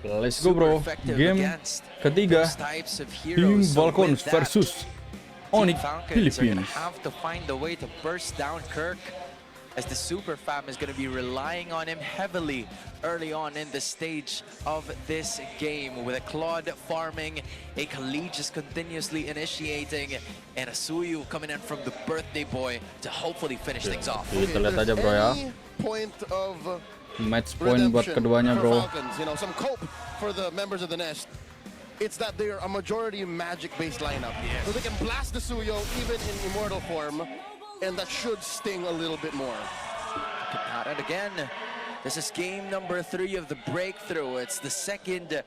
Let's go bro, game ketiga tim Falcons versus Onic Philippines. Have to find a way to burst down Kirk, as the Super Fam is going to be relying on him heavily early on in the stage of this game, with a Claude farming, a Khalid just continuously initiating, and a Suyu coming in from the birthday boy to hopefully finish things off. Kita lihat aja bro ya. Point of Match point buat keduanya bro. Falcons, you know, some cope for the members of the Nest. It's that they're a majority magic-based lineup, so they can blast the Suyo even in immortal form, and that should sting a little bit more. And again, this is game number 3 of the breakthrough. It's the second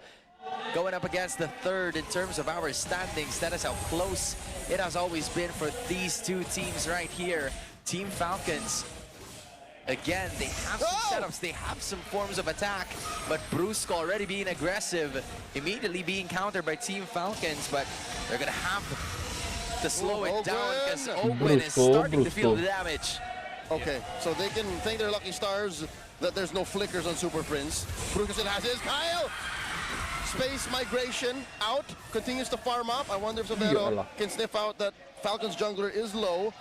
going up against the third in terms of our standings. That is how close it has always been for these two teams right here. Team Falcons, again, they have some setups, they have some forms of attack, but Brusco already being aggressive, immediately being countered by Team Falcons, but they're gonna have to slow it down because Owen is starting to feel the damage. Okay, so they can thank their lucky stars that there's no flickers on Super Prince. Brusco still has his. Kyle! Space migration out, continues to farm up. I wonder if Severo can sniff out that Falcons jungler is low.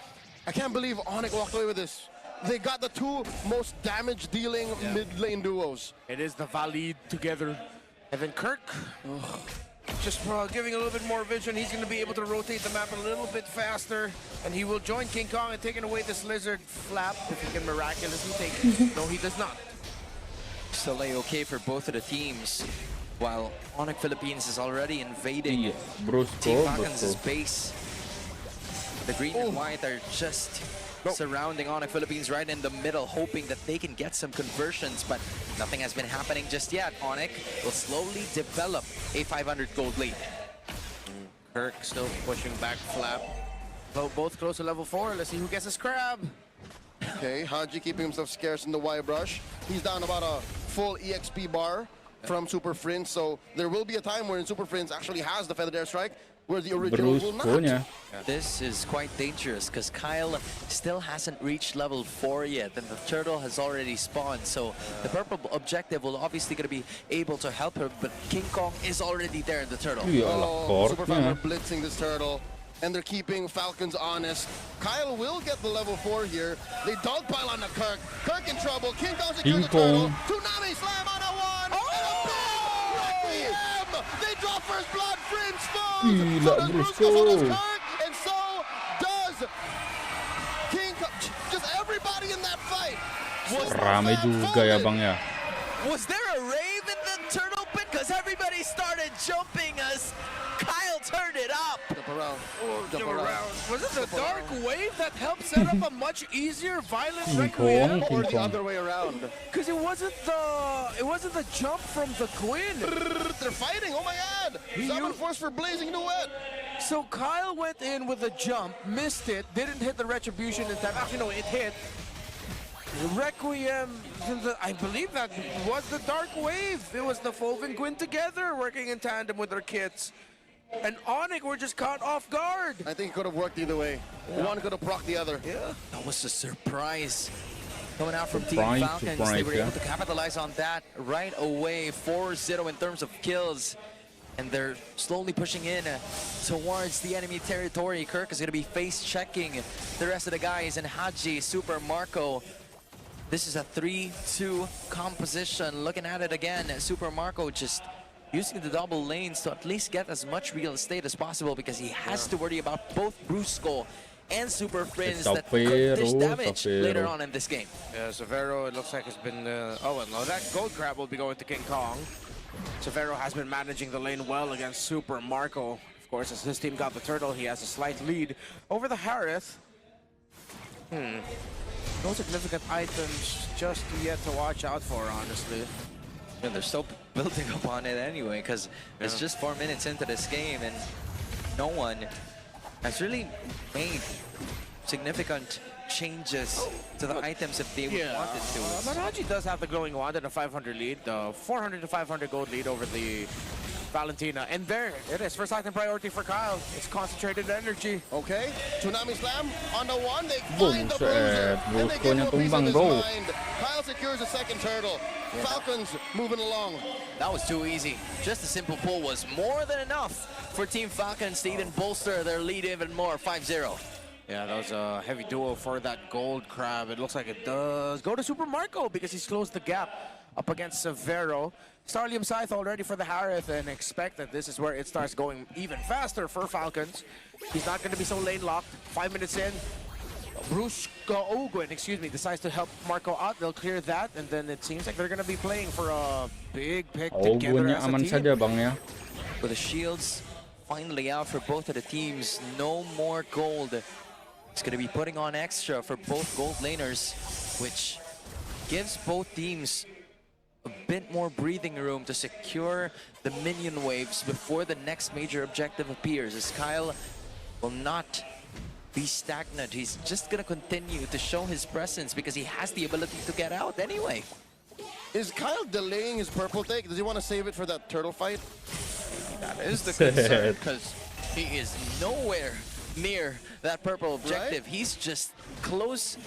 I can't believe Onic walked away with this. They got the two most damage-dealing mid-lane duos. It is the Valid together. And then Kirk, just giving a little bit more vision. He's going to be able to rotate the map a little bit faster. And he will join King Kong and taking away this lizard flap if he can miraculously take it. No, he does not. Still okay for both of the teams, while Onic Philippines is already invading Team Falcons' base. The green and white are just surrounding Onic Philippines right in the middle, hoping that they can get some conversions, but nothing has been happening just yet. Onic will slowly develop a 500 gold lead. Kirk still pushing back flap. Both close to level 4. Let's see who gets his crab. Okay, Haji keeping himself scarce in the Y brush. He's down about a full EXP bar from Super Prince, so there will be a time where Super Prince actually has the Feathered Airstrike, where the original will not. This is quite dangerous because Kyle still hasn't reached level 4 yet, and the turtle has already spawned. So the purple objective will obviously going to be able to help her, but King Kong is already there in the turtle. Super Fam are blitzing this turtle, and they're keeping Falcons honest. Kyle will get the level 4 here. They dogpile on the Kirk. Kirk in trouble. King Kong secures the turtle. Tsunami slam on a 1. They draw first blood, Prince falls. So does Brusco, so does Kirk, and so does King Kong. Just everybody in that fight. Rame juga ya bang ya. Was there a rave in the turtle pit? Because everybody started jumping as Kyle turned it up. Jump around. Jump around. Was it the dark wave that helped set up a much easier violent Requiem? Or the other way around? Because it wasn't the jump from the Quinn. They're fighting. Oh my God! Summon force for blazing duet. So Kyle went in with a jump, missed it, didn't hit the retribution in time. Actually, no, it hit. Requiem, I believe that was the dark wave. It was the Fove and Gwyn together working in tandem with their kits. And Onic were just caught off guard. I think it could have worked either way. One could have procced the other. Yeah. That was a surprise coming out from Team Falcons. They were able to capitalize on that right away. 4-0 in terms of kills. And they're slowly pushing in towards the enemy territory. Kirk is going to be face-checking the rest of the guys. And Haji, Supermarco. This is a 3-2 composition. Looking at it again, Supermarco just using the double lanes to at least get as much real estate as possible, because he has to worry about both Brusco and Super Prince that could dish damage later on in this game. Yeah, Severo, it looks like it's been... oh, and no, that gold grab will be going to King Kong. Severo has been managing the lane well against Supermarco. Of course, as his team got the turtle, he has a slight lead over the Harith. No significant items just yet to watch out for, honestly. Yeah, they're still building up on it anyway, because it's just 4 minutes into this game and no one has really made significant changes to the items if they wanted to. Manaji does have the glowing wand and a 500 lead, 400 to 500 gold lead over the Valentina. And there it is. First item priority for Kyle. It's concentrated energy. Okay, Tsunami Slam on the one. They Boom, find the set. bruiser. And they give him a piece of Tumbang, his bro. mind. Kyle secures a second turtle. Falcons moving along. That was too easy. Just a simple pull was more than enough for Team Falcons to even bolster their lead even more, 5-0. Yeah, that was a heavy duel for that gold crab. It looks like it does go to Supermarco because he's closed the gap up against Severo. Starlium Scythe already for the Harith, and expect that this is where it starts going even faster for Falcons. He's not going to be so lane locked. 5 minutes in, Ogun, decides to help Marco out. They'll clear that, and then it seems like they're going to be playing for a big pick together Ogunnya as a aman team. saja bang ya. With the shields finally out for both of the teams, no more gold. It's going to be putting on extra for both gold laners, which gives both teams a bit more breathing room to secure the minion waves before the next major objective appears, as Kyle will not be stagnant. He's just going to continue to show his presence because he has the ability to get out anyway. Is Kyle delaying his purple take? Does he want to save it for that turtle fight? That is the concern, because he is nowhere near that purple objective. Right? He's just close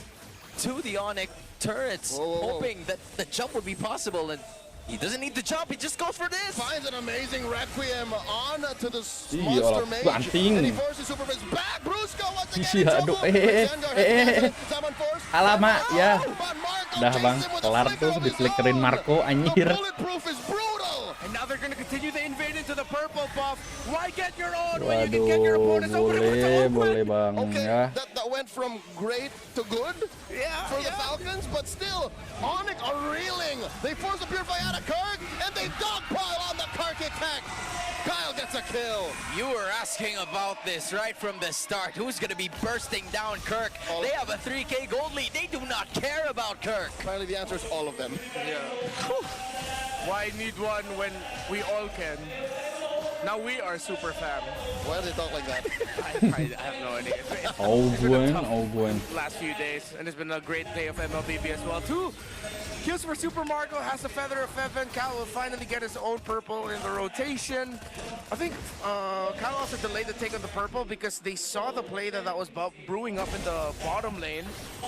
to the Onic turrets, Whoa, whoa, whoa. hoping that the jump would be possible, and he doesn't need the jump, he just goes for this! Finds an amazing Requiem on to the Iyalah, monster mage. banting. And he forces Super Friends back. Brusco once again in Iya, trouble. aduh, Someone forced. Alamak, ya. But Marco Dah takes bang, him with a kelar flicker tuh, of his diflickerin own. Marco, The anjir. bulletproof is brutal. And now they're going to continue the invade into the purple buff. Why get your own when you can get your Waduh, opponent's own? But it was boleh open. bang Okay, ya. that went from great to good Yeah, for the Falcons, but still, Onic are reeling. They force a Purify out of Kirk, and they dogpile on the Kirk attack. Kyle gets a kill. You were asking about this right from the start. Who's going to be bursting down Kirk? They have a 3K gold lead. They do not care about Kirk. Apparently the answer is all of them. Yeah. Why need one when we all can? Now we are super fam. Why do they talk like that? I have no idea. It's been a tough Ogun. last few days, and it's been a great day of MLBB as well too. Kills for Supermarco, has the Feather of Heaven. Kyle will finally get his own purple in the rotation. I think Kyle also delayed the take on the purple because they saw the play that was brewing up in the bottom lane.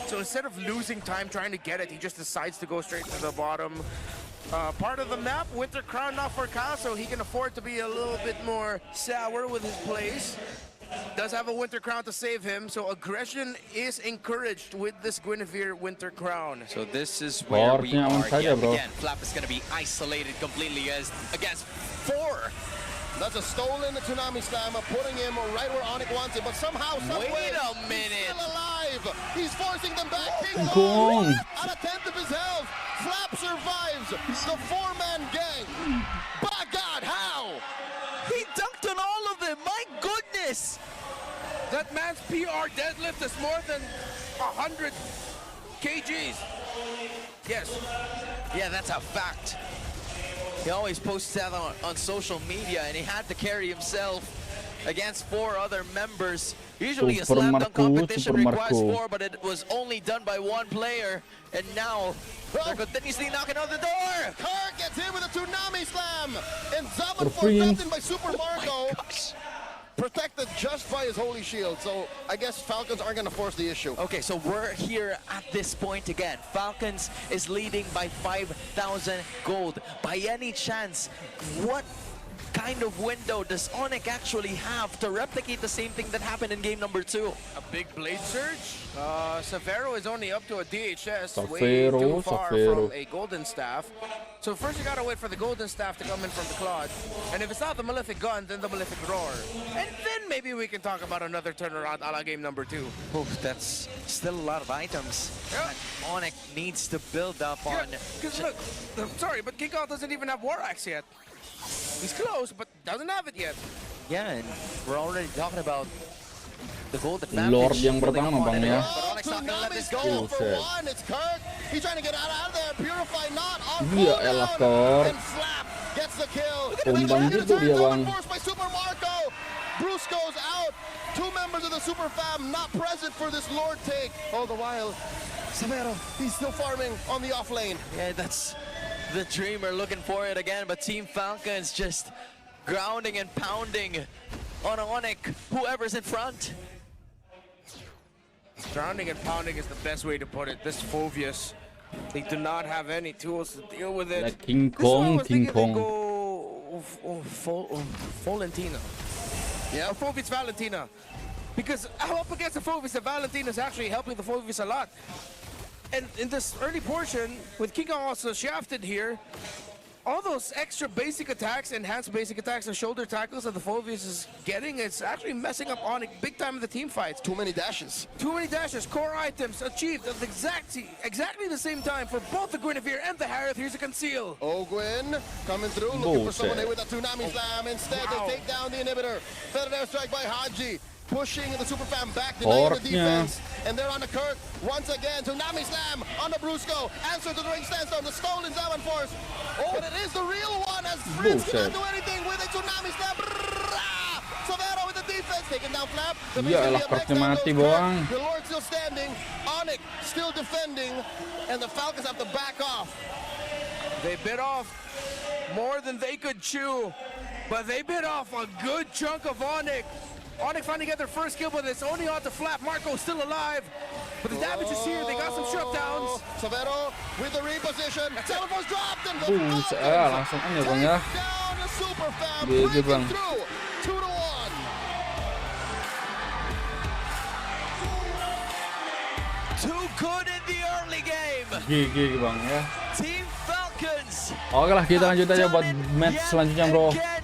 So instead of losing time trying to get it, he just decides to go straight to the bottom. Part of the map, Winter Crown now for Kyle, so he can afford to be a little bit more sour with his plays. Does have a Winter Crown to save him, so aggression is encouraged with this Guinevere Winter Crown. So this is where we Powernya aman are saja, yet bro. again. Flap is going to be isolated completely against 4. That's a stolen Tsunami Slam, putting him right where Onic wants him, but somehow, someway, Wait a minute. he's still alive. He's forcing them back. King Kong. Kong at a tenth of his health. Flap survives the four-man gang. By God, how? He dunked on all of them. My goodness. That man's PR deadlift is more than 100 kgs. Yes. Yeah, that's a fact. He always posts that on social media, and he had to carry himself against 4 other members. Usually a slam dunk competition requires 4, but it was only done by 1 player. And now they're continuously knocking on the door. Kirk gets hit with a Tsunami Slam. And Zaman For free. forgotten by Supermarco. Oh my gosh. Protected just by his Holy Shield. So I guess Falcons aren't going to force the issue. Okay, so we're here at this point again. Falcons is leading by 5,000 gold. By any chance, what kind of window does Onic actually have to replicate the same thing that happened in game number 2? A big blade surge. Severo is only up to a DHS, way Severo, too far Severo. from a golden staff. So first you gotta wait for the golden staff to come in from the Claude. And if it's not the Malefic Gun, then the Malefic Roar. And then maybe we can talk about another turnaround a la game number 2. Oh, that's still a lot of items. Yeah. that Onic needs to build up on. Because look, I'm sorry, but King Kong doesn't even have War Axe yet. He's close, but doesn't have it yet. Yeah, and we're already talking about the gold advantage. Lord yang building up pertama, on Bang, it. ya. But Onic's not gonna let Tsunami this Slam go. for Buset. 1. It's Kirk. He's trying to get out of there. Purify not on Iya, elah, Kirk. And Flap gets the kill. Tumbang gitu dia, Bang. Forced by Supermarco. Bruce goes out. 2 members of the Super Fam not present for this Lord take. All the while, Severo, he's still farming on the off lane. Yeah, that's the dreamer looking for it again, but Team Falcons just grounding and pounding on Onic, whoever's in front. Grounding and pounding is the best way to put it. This Phoveus, they do not have any tools to deal with it. Like King This one I Kong, was King thinking they Kong. go Valentina. Yeah. Or Phoveus Valentina. Because up against the Phoveus, the Valentina is actually helping the Phoveus a lot. And in this early portion, with King Kong also shafted here, all those extra basic attacks, enhanced basic attacks and shoulder tackles that the Phoveus is getting, it's actually messing up Onic big time in the team fights. Too many dashes. Too many dashes, core items achieved at exactly the same time for both the Guinevere and the Harith. Here's a conceal. Ogwin coming through, looking for someone Bullshit. here with a Tsunami Slam. Instead, Wow. they take down the inhibitor. Feather airstrike by Haji. Pushing the super fan back, denying the Torque-nya. defense. And they're on the Kirk. Once again, Tsunami Slam on the Brusco. Answer to the ring standstorm. The stolen Zaman Force. Oh, but it is the real one as Fritz cannot Bullshit. do anything with a Tsunami Slam. Savero with the defense. Taking down Flap. The Ya elah, Kirk-nya mati, Boang. The Lord still standing. Onic still defending. And the Falcons have to back off. They bit off more than they could chew, but they bit off a good chunk of Onic. Onic finally got their first kill, but it's only on to Flap. Marco's still alive, but the damage is here. They got some shutdowns. Savero with the reposition. Telephone's dropped and the Buset, Falcons langsung aja bang ya. take down the super fan, GG, breaking Bang. through 2-1. Too good in the early game. GG bang ya. Team Falcons. Oke lah, kita lanjut aja buat match selanjutnya bro. Again.